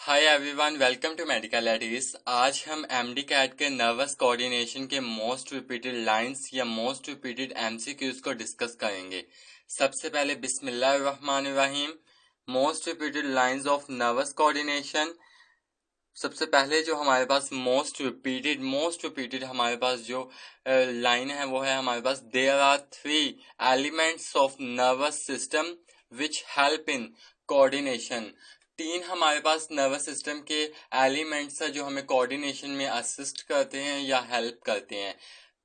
Hi everyone, welcome to medical eddies. आज हम MDCAT के नर्वस कोऑर्डिनेशन के मोस्ट रिपीटेड लाइंस या मोस्ट रिपीटेड एमसीक्यूज को डिस्कस करेंगे। सबसे पहले बिस्मिल्लाहिर्रहमानिर्रहीम। Most repeated lines of nervous coordination. सबसे पहले जो हमारे पास मोस्ट रिपीटेड हमारे पास जो लाइन है वो है हमारे पास there are 3 elements of nervous system which help in coordination. 3 हमारे पास नर्वस सिस्टम के एलिमेंट्स है जो हमें कोऑर्डिनेशन में असिस्ट करते हैं या हेल्प करते हैं।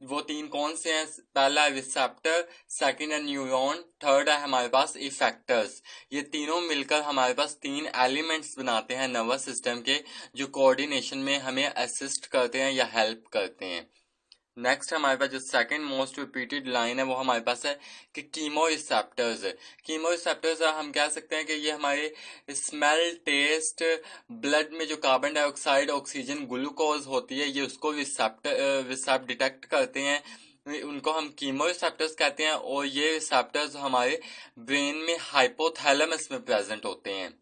वो 3 कौन से हैं? पहला है रिसेप्टर, सेकंड है न्यूरॉन, थर्ड है हमारे पास इफेक्टर्स। ये तीनों मिलकर हमारे पास 3 एलिमेंट्स बनाते हैं नर्वस सिस्टम के, जो कोऑर्डिनेशन में हमें असिस्ट करते हैं या हेल्प करते हैं। नेक्स्ट हमारे पास जो सेकंड मोस्ट रिपीटेड लाइन है वो हमारे पास है कि कीमोरिसेप्टर्स है। कीमोरिसेप्टर्स हम कह सकते हैं कि ये हमारे स्मेल, टेस्ट, ब्लड में जो कार्बन डाइऑक्साइड, ऑक्सीजन, ग्लूकोज होती है, ये उसको रिसेप्ट डिटेक्ट करते हैं। उनको हम कीमोरिसेप्टर्स कहते हैं और ये रिसेप्टर्स हमारे ब्रेन में हाइपोथैलेमस में प्रेजेंट होते हैं।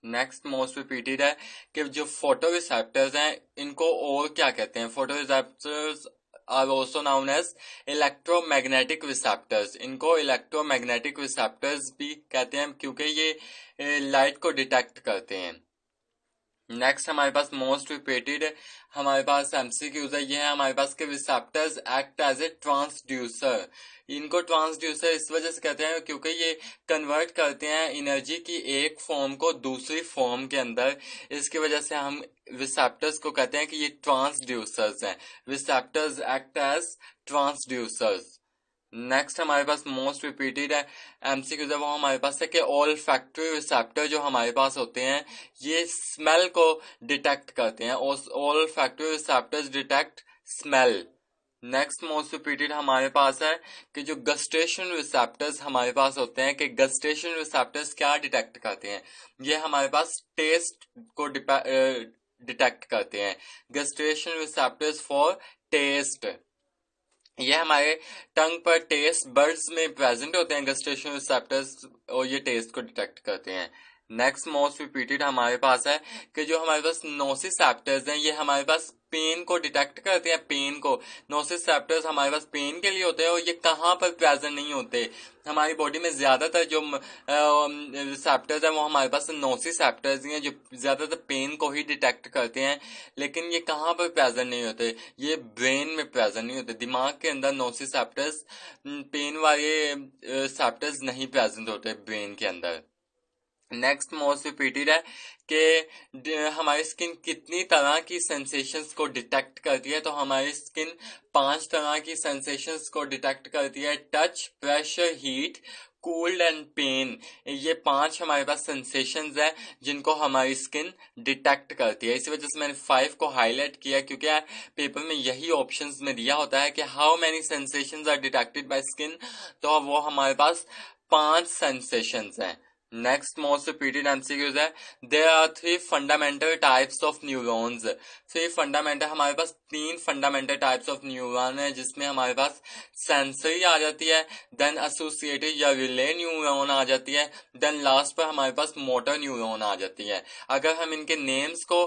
नेक्स्ट मोस्ट रिपीटेड है कि जो फोटो रिसेप्टर्स हैं इनको और क्या कहते हैं? Photo receptors are also known as electromagnetic receptors. इनको इलेक्ट्रोमैग्नेटिक रिसेप्टर्स भी कहते हैं क्योंकि ये लाइट को डिटेक्ट करते हैं। नेक्स्ट हमारे पास मोस्ट रिपीटेड हमारे पास एमसीक्यूज है, ये है हमारे पास के receptors act as a transducer. इनको ट्रांसड्यूसर इस वजह से कहते हैं क्योंकि ये कन्वर्ट करते हैं एनर्जी की एक फॉर्म को दूसरी फॉर्म के अंदर। इसकी वजह से हम रिसेप्टर्स को कहते हैं कि ये ट्रांसड्यूसर्स हैं। Receptors act as transducers. Next हमारे पास मोस्ट रिपीटेड है एमसीक्यू जब वो हमारे पास है कि ऑल फैक्टरी रिसेप्टर जो हमारे पास होते हैं ये स्मेल को डिटेक्ट करते हैं। All factory receptors detect smell. Next most repeated हमारे पास है कि जो गस्टेशन रिसेप्टर्स हमारे पास होते हैं कि गस्टेशन रिसेप्टर्स क्या डिटेक्ट करते हैं? ये हमारे पास टेस्ट को डिटेक्ट करते हैं। गस्टेशन रिसेप्टर्स फॉर टेस्ट। ये हमारे टंग पर टेस्ट बर्ड्स में प्रेजेंट होते हैं गस्टेशन रिसेप्टर्स और ये टेस्ट को डिटेक्ट करते हैं। नेक्स्ट मोस्ट रिपीटेड हमारे पास है कि जो हमारे पास नोसिसेप्टर्स हैं ये हमारे पास पेन को डिटेक्ट करते हैं। पेन को नोसिसेप्टर्स हमारे पास पेन के लिए होते हैं और ये कहाँ पर प्रेजेंट नहीं होते? हमारी बॉडी में ज्यादातर जो रिसेप्टर्स हैं वो हमारे पास नोसिसेप्टर्स ही हैं जो ज्यादातर पेन को ही डिटेक्ट करते हैं। लेकिन ये कहाँ पर प्रेजेंट नहीं होते? ये ब्रेन में प्रेजेंट नहीं होते। दिमाग के अंदर नोसिसेप्टर्स पेन वाले सेप्टर्स नहीं प्रेजेंट होते ब्रेन के अंदर। नेक्स्ट मोस्ट रिपीटेड है कि हमारी स्किन कितनी तरह की सेंसेशंस को डिटेक्ट करती है? तो हमारी स्किन 5 तरह की सेंसेशंस को डिटेक्ट करती है। Touch, pressure, heat, cold and pain. ये 5 हमारे पास सेंसेशंस है जिनको हमारी स्किन डिटेक्ट करती है। इसी वजह से मैंने 5 को हाईलाइट किया क्योंकि पेपर में यही ऑप्शंस में दिया होता है कि how many sensations are detected by skin, तो वो हमारे पास 5 सेंसेशंस हैं। नेक्स्ट मोस्ट रिपीटेड एमसीक्यूज है there are 3 fundamental types of neurons. 3 fundamental हमारे पास 3 फंडामेंटल टाइप्स ऑफ न्यूरॉन है जिसमें हमारे पास सेंसरी आ जाती है, देन एसोसिएटेड या रिले न्यूरॉन आ जाती है, देन लास्ट पर हमारे पास मोटर न्यूरॉन आ जाती है। अगर हम इनके नेम्स को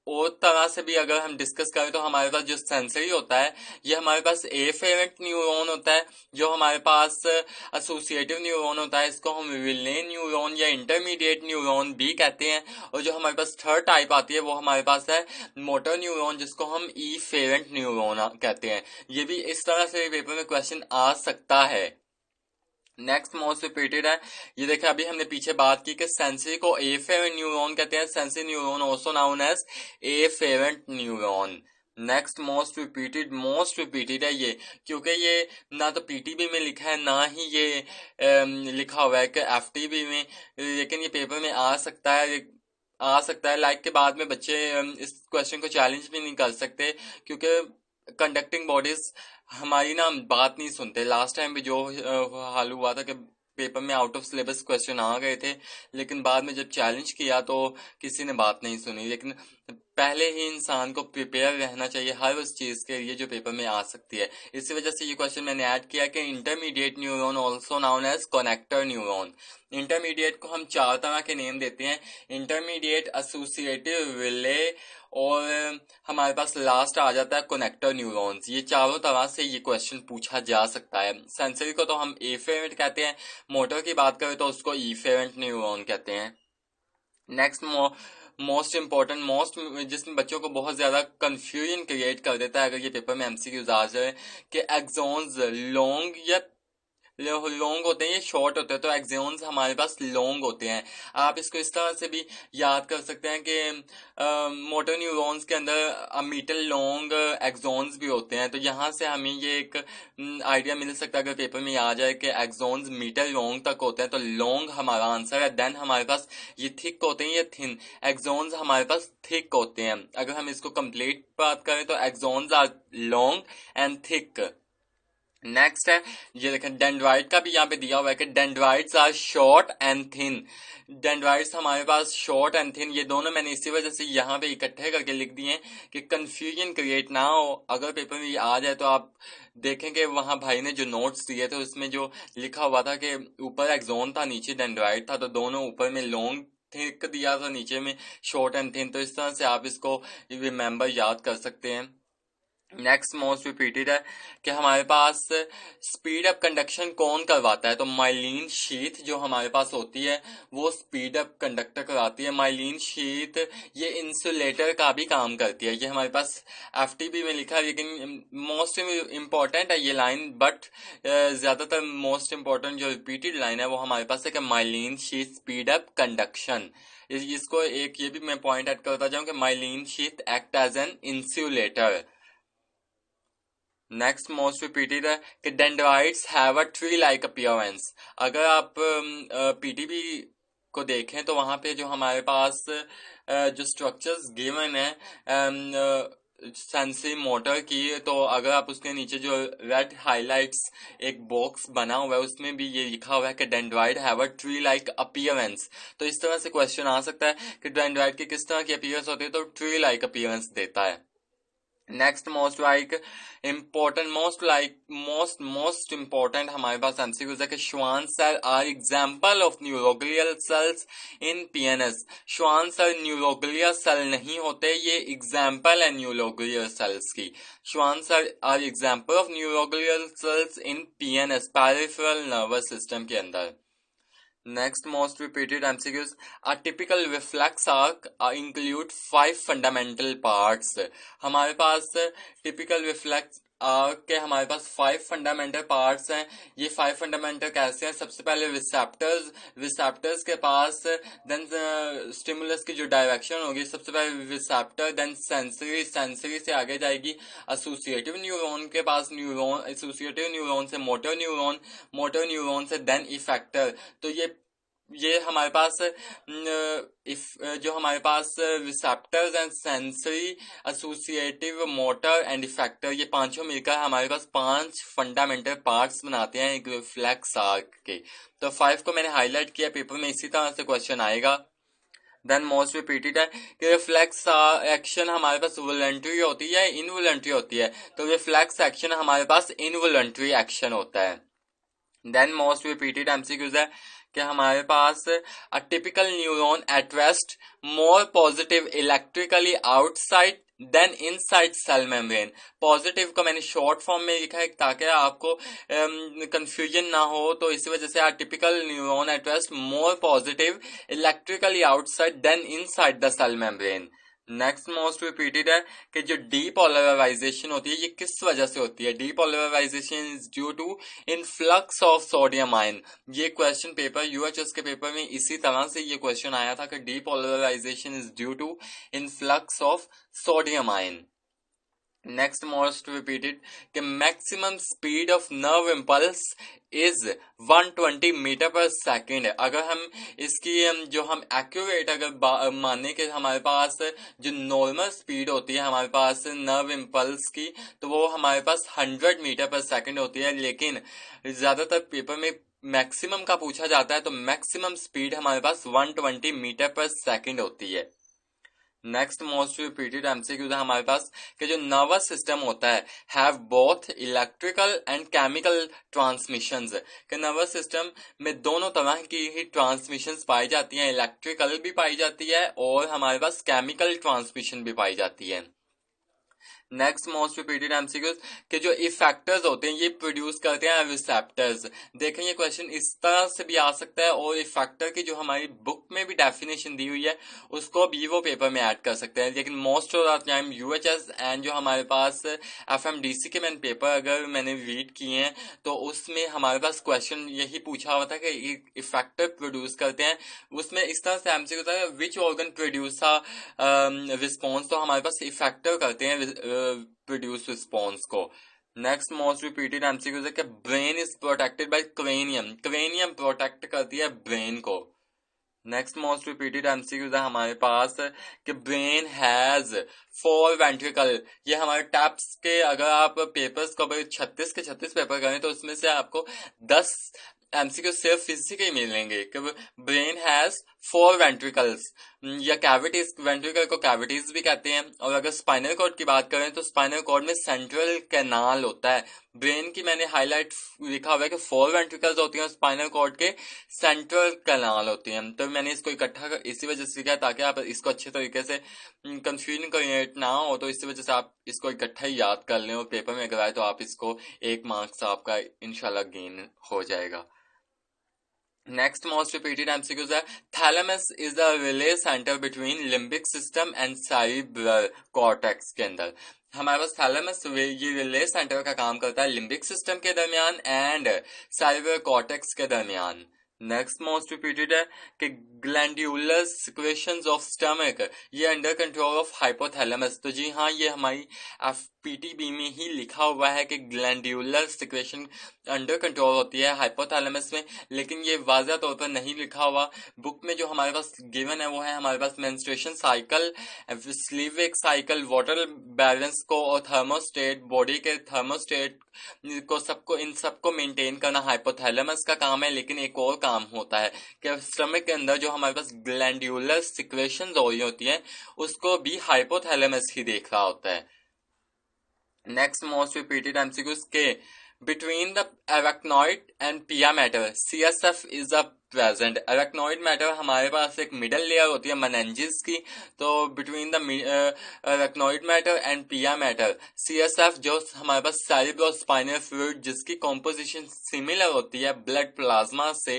और तरह से भी अगर हम डिस्कस करें तो हमारे पास जो सेंसरी होता है ये हमारे पास एफेरेंट न्यूरॉन होता है। जो हमारे पास एसोसिएटिव न्यूरॉन होता है इसको हम रिले न्यूरॉन या इंटरमीडिएट न्यूरॉन भी कहते हैं। और जो हमारे पास थर्ड टाइप आती है वो हमारे पास है मोटर न्यूरॉन जिसको हम इफेरेंट न्यूरॉन कहते हैं। ये भी इस तरह से पेपर में क्वेश्चन आ सकता है। नेक्स्ट मोस्ट रिपीटेड है ये देखिए अभी हमने पीछे बात की कि सेंसरी को एफेरेंट न्यूरॉन कहते हैं। Sensory neuron also known as afferent neuron. Next most repeated है ये क्योंकि ये ना तो पीटीबी में लिखा है ना ही ये लिखा हुआ है कि एफटीबी में, लेकिन ये पेपर में आ सकता है। लाइक के बाद में बच्चे इस क्वेश्चन को चैलेंज भी नहीं कर सकते क्योंकि कंडक्टिंग बॉडीज हमारी ना बात नहीं सुनते। लास्ट टाइम भी जो हाल हुआ था कि पेपर में आउट ऑफ सिलेबस क्वेश्चन आ गए थे लेकिन बाद में जब चैलेंज किया तो किसी ने बात नहीं सुनी। लेकिन पहले ही इंसान को प्रिपेयर रहना चाहिए हर उस चीज के लिए जो पेपर में आ सकती है। इसी वजह से ये क्वेश्चन मैंने ऐड किया कि intermediate neuron also known as connector neuron. Intermediate को हम 4 तरह के नेम देते हैं, इंटरमीडिएट, एसोसिएटिव, रिले और हमारे पास लास्ट आ जाता है कनेक्टर न्यूरॉन्स। ये चारों तरह से ये क्वेश्चन पूछा जा सकता है। सेंसरी को तो हम एफेरेंट कहते हैं, मोटर की बात करें तो उसको इफेरेंट न्यूरॉन कहते हैं। नेक्स्ट मोस्ट इंपॉर्टेंट, मोस्ट जिसमें बच्चों को बहुत ज्यादा कंफ्यूजन क्रिएट कर देता है अगर ये पेपर में एमसीक्यूज आ जाए, कि एक्सॉन्स लॉन्ग या लॉन्ग होते हैं, ये शॉर्ट होते हैं। तो एक्सॉन्स हमारे पास लॉन्ग होते हैं। आप इसको इस तरह से भी याद कर सकते हैं कि मोटर न्यूरॉन्स के अंदर मीटर लॉन्ग एक्सॉन्स भी होते हैं। तो यहाँ से हमें ये एक आइडिया मिल सकता है अगर पेपर में आ जाए कि एक्सॉन्स मीटर लॉन्ग तक होते हैं तो लॉन्ग हमारा आंसर है। देन हमारे पास ये थिक होते हैं या थिन, एक्सॉन्स हमारे पास थिक होते हैं। अगर हम इसको कंप्लीट बात करें तो axons are long and thick. Next है, ये देखें डेंड्राइट का भी यहाँ पे दिया हुआ है कि dendrites are short and thin. Dendrites हमारे पास शॉर्ट एंड थिन, ये दोनों मैंने इसी वजह से यहाँ पे इकट्ठे करके लिख दिए हैं कि कंफ्यूजन क्रिएट ना हो। अगर पेपर में ये आ जाए तो आप देखेंगे वहां भाई ने जो नोट्स दिए थे उसमें जो लिखा हुआ था कि ऊपर एक्सॉन था, नीचे डेंड्राइट था, तो दोनों ऊपर में लॉन्ग थिक दिया था, नीचे में शॉर्ट एंड थिन। तो इस तरह से आप इसको रिमेम्बर याद कर सकते हैं। नेक्स्ट मोस्ट रिपीटेड है कि हमारे पास स्पीड अप कंडक्शन कौन करवाता है, तो माइलिन शीथ जो हमारे पास होती है वो स्पीड अप कंडक्टर कराती है। माइलिन शीथ ये इंसुलेटर का भी काम करती है। ये हमारे पास एफटीबी में लिखा है, लेकिन मोस्ट इम्पॉर्टेंट है ये लाइन, बट ज्यादातर मोस्ट इम्पॉर्टेंट जो रिपीटेड लाइन है वो हमारे पास है कि myelin sheath speed up conduction. इसको एक ये भी मैं पॉइंट ऐड करता जाऊं कि myelin sheath act as an insulator. Next most repeated है कि dendrites have a tree like appearance. अगर आप पीटीबी को देखें तो वहां पे जो हमारे पास जो स्ट्रक्चर्स गिवन है सेंसरी मोटर की, तो अगर आप उसके नीचे जो रेड हाइलाइट्स एक बॉक्स बना हुआ है उसमें भी ये लिखा हुआ है कि dendrite have a tree like appearance. तो इस तरह से क्वेश्चन आ सकता है कि डेंड्राइट की किस तरह की अपीयरेंस होती है, तो ट्री लाइक अपीयरेंस देता है। नेक्स्ट मोस्ट इम्पोर्टेंट हमारे पास एमसीक्यूज है कि Schwann cell are example of neuroglial cells in PNS. Schwann cell neuroglial cell नहीं होते, ये एग्जांपल है न्यूरोग्लियल सेल्स की। Schwann cell are example of neuroglial cells in PNS, peripheral nervous system के अंदर। Next most repeated MCQs. A typical reflex arc include 5 fundamental parts. हमारे पास typical reflex arc के हमारे पास 5 फंडामेंटल पार्ट्स हैं। ये 5 फंडामेंटल कैसे हैं? सबसे पहले रिसेप्टर्स के पास, देन स्टिमुलस की जो डायरेक्शन होगी, सबसे पहले रिसेप्टर, देन सेंसरी से आगे जाएगी एसोसिएटिव न्यूरॉन के पास, एसोसिएटिव न्यूरॉन से मोटर न्यूरॉन से देन इफेक्टर। तो ये हमारे पास जो हमारे पास receptors and sensory, associative, motor and effector, ये पांचों मिलकर हमारे पास 5 फंडामेंटल पार्ट्स बनाते हैं एक रिफ्लेक्स आर्क के। तो 5 को मैंने हाईलाइट किया, पेपर में इसी तरह से क्वेश्चन आएगा। देन मोस्ट रिपीटेड है कि रिफ्लेक्स एक्शन हमारे पास वॉलंटरी होती है, इनवॉलंटरी होती है। तो रिफ्लेक्स एक्शन हमारे पास इनवॉलंटरी एक्शन होता है। देन मोस्ट रिपीटेड एमसीक्यूज है कि हमारे पास a typical neuron at rest more positive electrically outside than inside cell membrane. Positive को मैंने शॉर्ट फॉर्म में लिखा है ताकि आपको कंफ्यूजन ना हो, तो इसी वजह से typical neuron at rest more positive electrically outside than inside the cell membrane. Next most repeated है कि जो डीपोलराइजेशन होती है ये किस वजह से होती है? Depolarization is due to influx of sodium ion. ये क्वेश्चन पेपर यूएचएस के पेपर में इसी तरह से ये क्वेश्चन आया था कि depolarization is due to influx of sodium ion. Next most repeated कि maximum speed of nerve impulse is 120 metre per second. अगर हम इसकी जो हम एक्यूरेट अगर माने कि हमारे पास जो नॉर्मल स्पीड होती है हमारे पास नर्व इम्पल्स की, तो वो हमारे पास 100 मीटर पर सेकेंड होती है। लेकिन ज्यादातर पेपर में मैक्सिमम का पूछा जाता है, तो मैक्सिमम स्पीड हमारे पास 120 मीटर पर सेकेंड होती है। नेक्स्ट मोस्ट रिपीटेड एमसीक्यू है हमारे पास कि जो नर्वस सिस्टम होता है have both electrical and chemical transmissions, कि नर्वस सिस्टम में दोनों तरह की ही ट्रांसमिशंस पाई जाती हैं, इलेक्ट्रिकल भी पाई जाती है और हमारे पास केमिकल ट्रांसमिशन भी पाई जाती है। नेक्स्ट मोस्ट रिपीटेड एमसीक्यूज के जो इफेक्टर्स होते हैं ये प्रोड्यूस करते हैं रिसेप्टर्स। देखें ये क्वेश्चन इस तरह से भी आ सकता है और इफेक्टर की जो हमारी बुक में भी डेफिनेशन दी हुई है उसको भी वो पेपर में ऐड कर सकते हैं, लेकिन most of the time UHS and जो हमारे पास एफएमडीसी के मैंने पेपर अगर मैंने रीड किए हैं तो उसमें हमारे पास क्वेश्चन यही पूछा हुआ था कि इफेक्टर प्रोड्यूस करते हैं। उसमें इस तरह से एमसीक्यू था विच ऑर्गन प्रोड्यूस रिस्पॉन्स, तो हमारे पास इफेक्टर करते हैं प्रोड्यूस रिस्पॉन्स को। नेक्स्ट मोस्ट रिपीटेड एमसीक्यू है कि brain is protected by cranium, cranium protect करती है ब्रेन को। नेक्स्ट मोस्ट रिपीटेड एमसीक्यू है हमारे पास कि ब्रेन हैज 4 वेंट्रिकल। ये हमारे टैप्स के अगर आप पेपर्स को 36 के 36 पेपर करें तो उसमें से आपको 10 एमसीक्यू सिर्फ फिजिक्स के मिलेंगे कि ब्रेन हैज 4 वेंट्रिकल्स या कैविटीज, वेंट्रिकल को कैविटीज भी कहते हैं। और अगर स्पाइनल कॉर्ड की बात करें तो स्पाइनल कॉर्ड में सेंट्रल कैनाल होता है। ब्रेन की मैंने हाईलाइट लिखा हुआ है कि 4 वेंट्रिकल्स होती हैं, स्पाइनल कॉर्ड के सेंट्रल कैनाल होती हैं। तो मैंने इसको इकट्ठा इसी वजह से लिखा है ताकि आप इसको अच्छे तरीके से कंफ्यूजन क्रिएट ना हो, तो इसी वजह से आप इसको इकट्ठा ही याद कर लें और पेपर में अगर आए तो आप इसको 1 मार्क्स आपका इंशाल्लाह गेन हो जाएगा। नेक्स्ट मोस्ट रिपीटेड एमसीक्यूज है thalamus is the relay centre between limbic system and cerebral cortex के अंदर। हमारे पास थैलेमस ये रिले सेंटर का काम करता है लिम्बिक सिस्टम के दरमियान एंड सेरिब्रल कॉर्टेक्स के दरमियान। नेक्स्ट मोस्ट रिपीटेड है कि ग्लैंड्यूलर सिक्रेशंस ऑफ स्टमक ये अंडर कंट्रोल ऑफ हाइपोथैलेमस। तो जी हाँ, ये हमारी पीटीबी में ही लिखा हुआ है कि ग्लैंड्यूलर सिक्रेशन अंडर कंट्रोल होती है हाइपोथैलेमस में, लेकिन ये वाज़ह तौर पर नहीं लिखा हुआ। बुक में जो हमारे पास गिवन है वो है हमारे पास मेंस्ट्रुएशन साइकिल, स्लीविक साइकिल, वाटर बैलेंस को और थर्मोस्टेट, बॉडी के थर्मोस्टेट को सबको इन सबको मेंटेन करना हाइपोथैलेमस का काम है। लेकिन एक और काम होता है कि स्टमक के अंदर जो हमारे पास ग्लैंड्यूलर सिक्रेशंस हो रही होती हैं उसको भी हाइपोथैलेमस ही देख रहा होता है। नेक्स्ट मोस्ट रिपीटेड एमसीक्यूज के between the arachnoid and pia matter CSF is a present. Arachnoid matter हमारे पास एक मिडल लेयर होती है मेनिंजेस की, तो between the arachnoid matter and pia mater CSF जो हमारे पास सेरिब्रोस्पाइनल फ्लूइड जिसकी कॉम्पोजिशन सिमिलर होती है ब्लड प्लाज्मा से,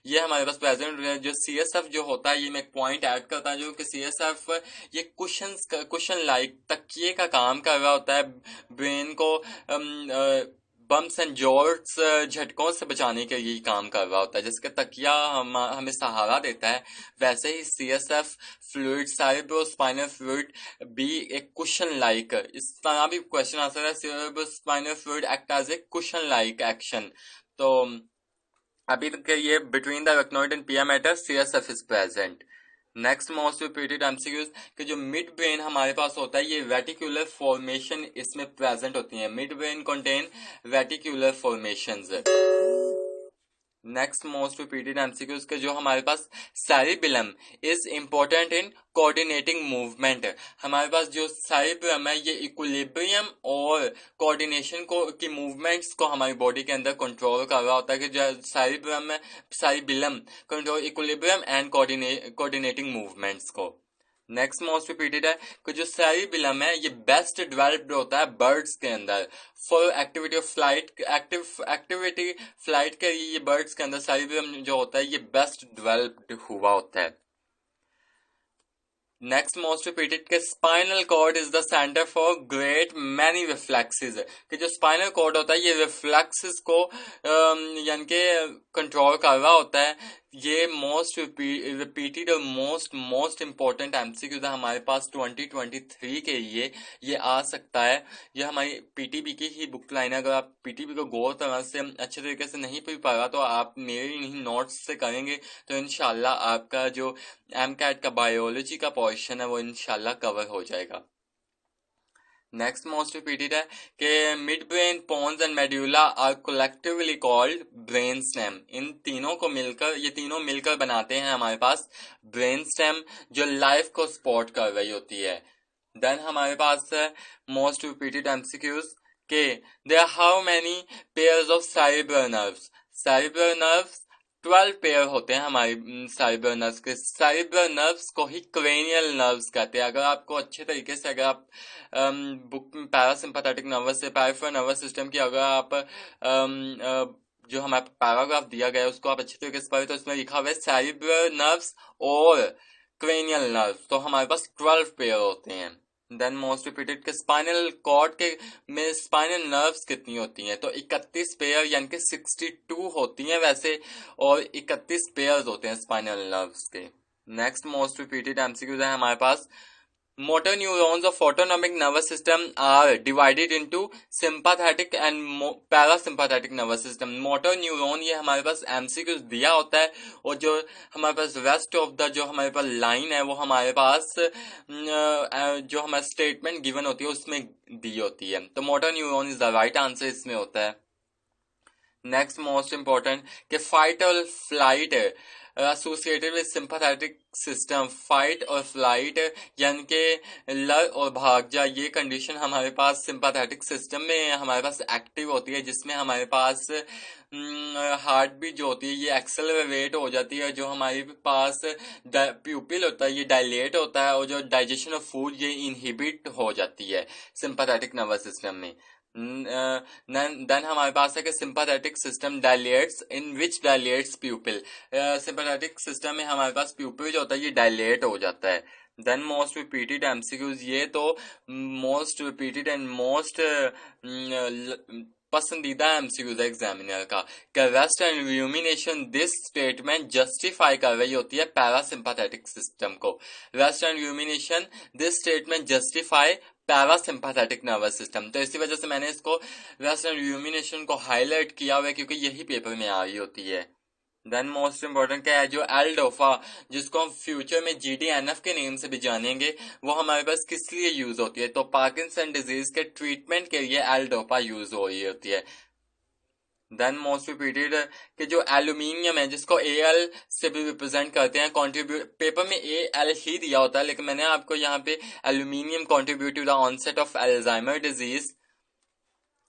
ये हमारे पास प्रेजेंट। जो सीएसएफ जो होता है ये मैं एक पॉइंट ऐड करता हूँ जो कि सीएसएफ ये कुशन लाइक तकिए का काम कर रहा होता है ब्रेन को बम्स एंड जॉल्ट्स झटकों से बचाने के लिए काम कर रहा होता है। जिसका तकिया हमें सहारा देता है वैसे ही सीएसएफ फ्लूइड सेरिब्रोस्पाइनल फ्लूइड भी एक कुशन लाइक, इस तरह भी क्वेश्चन आ सकता है cerebrospinal fluid act as a cushion like action. तो अभी तक ये between the arachnoid and pia mater CSF is present. Next most repeated MCQs कि जो मिड ब्रेन हमारे पास होता है ये वेटिकुलर फॉर्मेशन इसमें प्रेजेंट होती है। Mid brain contain reticular formations. Next most repeated MCQs के जो हमारे पास cerebellum is important in coordinating movement. हमारे पास जो सेरिबेलम है ये इक्विलिब्रियम और कोऑर्डिनेशन को की मूवमेंट्स को हमारी बॉडी के अंदर कंट्रोल कर रहा होता है कि जो cerebellum control equilibrium and coordinating movements को। नेक्स्ट मोस्ट रिपीटेड है कि जो सेरिबेलम है ये बेस्ट डेवलप्ड होता है बर्ड्स के अंदर for activity of flight, activity flight के लिए ये बर्ड्स के अंदर सेरिबेलम जो होता है ये बेस्ट डेवलप्ड हुआ होता है। नेक्स्ट मोस्ट रिपीटेड के spinal cord is the centre for great many reflexes, कि जो स्पाइनल कॉर्ड होता है ये रिफ्लेक्सेस को यानी कि कंट्रोल कर रहा होता है। ये मोस्ट रिपीटेड और मोस्ट इंपॉर्टेंट एमसीक्यू था हमारे पास 2023 के लिए ये आ सकता है। ये हमारी पीटीबी की ही बुक लाइन है। अगर आप पीटीबी को गौर तरह से अच्छे तरीके से नहीं पढ़ पा रहा तो आप मेरे ही नोट्स से करेंगे तो इंशाल्लाह आपका जो एमकैट का बायोलॉजी का पोर्शन है वो इंशाल्लाह कवर हो जाएगा। नेक्स्ट मोस्ट रिपीटेड है कि mid brain, pons and medulla are collectively called brain stem. इन तीनों को मिलकर, ये तीनों मिलकर बनाते हैं हमारे पास ब्रेन स्टेम, जो लाइफ को सपोर्ट कर रही होती है। देन हमारे पास है मोस्ट रिपीटेड एमसीक्यूज के there how many pairs of cerebral nerves. Cerebral nerves 12 pair होते हैं हमारी सेरिब्रल नर्व्स के। सेरिब्रल नर्व्स को ही क्रेनियल नर्व्स कहते हैं। अगर आपको अच्छे तरीके से, अगर आप बुक में पैरासिम्पैथेटिक नर्वस से पेरिफेरल नर्वस सिस्टम की अगर आप जो हमारा पैराग्राफ दिया गया है उसको आप अच्छे तरीके से पढ़े तो उसमें लिखा हुआ है सेरिब्रल नर्व्स और क्रेनियल नर्व्स, तो हमारे पास 12 पेयर होते हैं। देन मोस्ट रिपीटेड के स्पाइनल कॉर्ड के में स्पाइनल नर्व्स कितनी होती हैं, तो 31 पेयर यानी कि 62 होती हैं वैसे, और 31 पेयर्स होते हैं स्पाइनल नर्व्स के। नेक्स्ट मोस्ट रिपीटेड एमसीक्यूज है हमारे पास motor neurons of autonomic nervous system are divided into sympathetic and parasympathetic nervous system। motor neuron ये हमारे पास MCQ दिया होता है, और जो हमारे पास rest of the जो हमारे पास लाइन है वो हमारे पास जो हमारा स्टेटमेंट गिवन होती है उसमें दी होती है। तो motor neuron is the right answer इसमें होता है। नेक्स्ट मोस्ट इंपॉर्टेंट कि फाइट और flight associated with sympathetic system. Fight और फ्लाइट यानी कि लड़ और भाग जा, ये कंडीशन हमारे पास सिंपैथेटिक सिस्टम में हमारे पास एक्टिव होती है, जिसमें हमारे पास हार्ट बीट जो होती है ये एक्सेलरेट हो जाती है, जो हमारे पास प्यूपिल होता है ये डायलेट होता है, और जो डाइजेशन ऑफ फूड ये इनहिबिट हो जाती है सिंपैथेटिक नर्वस सिस्टम में। देन हमारे पास है कि सिंपैथेटिक सिस्टम डायलेट्स इन विच डायलेट्स प्यूपिल। सिंपैथेटिक सिस्टम में हमारे पास प्यूपिल जो होता है ये डायलेट हो जाता है। देन मोस्ट रिपीटेड एमसीक्यूज, ये तो मोस्ट रिपीटेड एंड मोस्ट पसंदीदा एमसीक्यूज है एग्जामिनर का। Rest and rumination, this statement justify कर रही होती है पैरासिम्पैथेटिक सिस्टम को। Rest and rumination, this statement justify parasympathetic nervous system. तो इसी वजह से मैंने इसको रेस्ट एंड र्यूमिनेशन को हाईलाइट किया हुआ है, क्योंकि यही पेपर में आ रही होती है। देन मोस्ट इंपॉर्टेंट क्या है, जो एल-डोफा जिसको हम फ्यूचर में GDNF के नेम से भी जानेंगे, वो हमारे पास किस लिए यूज होती है, तो पार्किंसन डिजीज के ट्रीटमेंट के लिए एल-डोफा यूज हो रही होती है। देन मोस्ट रिपीटेड कि जो एल्यूमिनियम है जिसको AL से भी रिप्रेजेंट करते हैं, कॉन्ट्रीब्यूट पेपर में AL ही दिया होता है, लेकिन मैंने आपको यहाँ पे aluminium contribute to the onset of Alzheimer disease.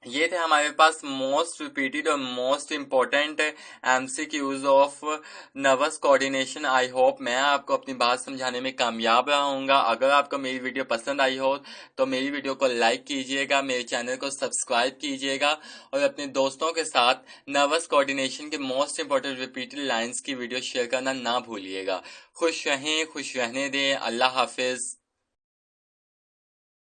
ये थे हमारे पास मोस्ट रिपीटेड और most important MCQs of nervous coordination. I hope मैं आपको अपनी बात समझाने में कामयाब रहूंगा। अगर आपको मेरी वीडियो पसंद आई हो तो मेरी वीडियो को लाइक कीजिएगा, मेरे चैनल को सब्सक्राइब कीजिएगा, और अपने दोस्तों के साथ नर्वस कोऑर्डिनेशन के मोस्ट इम्पोर्टेंट रिपीटेड लाइंस की वीडियो शेयर करना ना भूलिएगा। खुश रहें, खुश रहने दें। अल्लाह हाफिज।